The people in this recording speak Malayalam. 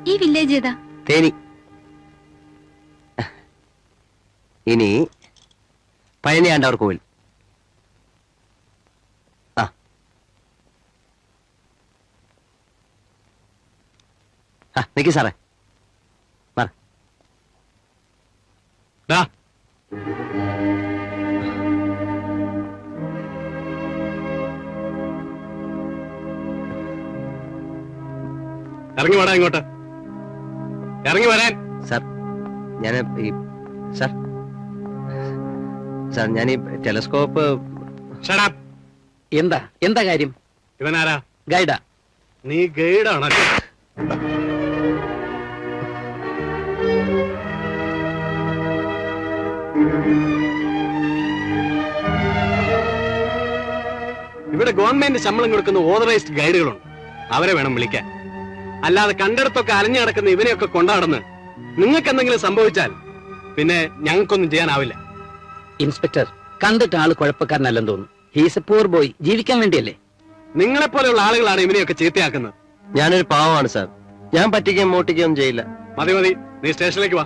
ഈ വില്ലേജ് ഏതാ? തേനി. ഇനി പഴനിയാണ്ടവർ കോവിൽ. നിക്ക് സാറേ. ഇറങ്ങി വേടാ ഇങ്ങോട്ട്. ഇറങ്ങി വരാൻ. സാർ ഞാൻ സാർ സാർ ഞാൻ ഈ ടെലസ്കോപ്പ്. എന്താ എന്താ കാര്യം? ഇവനാരാ? ഗൈഡാ. നീ ഗൈഡാണല്ലോ. ഇവിടെ ഗവൺമെന്റ് ശമ്പളം കൊടുക്കുന്ന ഓതറൈസ്ഡ് ഗൈഡുകളുണ്ട്. അവരെ വേണം വിളിക്കാൻ. അല്ലാതെ കണ്ടിടത്തൊക്കെ അലഞ്ഞു കിടക്കുന്ന ഇവനെയൊക്കെ കൊണ്ടാടുന്ന് നിങ്ങൾക്ക് എന്തെങ്കിലും സംഭവിച്ചാൽ പിന്നെ ഞങ്ങൾക്കൊന്നും ചെയ്യാനാവില്ല. ഇൻസ്പെക്ടർ, കണ്ടിട്ട് ആള് കുഴപ്പക്കാരനല്ലെന്ന് തോന്നുന്നു. He's A poor boy. ജീവിക്കാൻ വേണ്ടിയല്ലേ? നിങ്ങളെപ്പോലെയുള്ള ആളുകളാണ് ഇവനെയൊക്കെ ചീത്തയാക്കുന്നത്. ഞാനൊരു പാവമാണ് സാർ. ഞാൻ പറ്റിക്കുകയും മോട്ടിക്കുകയും ചെയ്യില്ല. മതി മതി, നീ സ്റ്റേഷനിലേക്ക് വാ.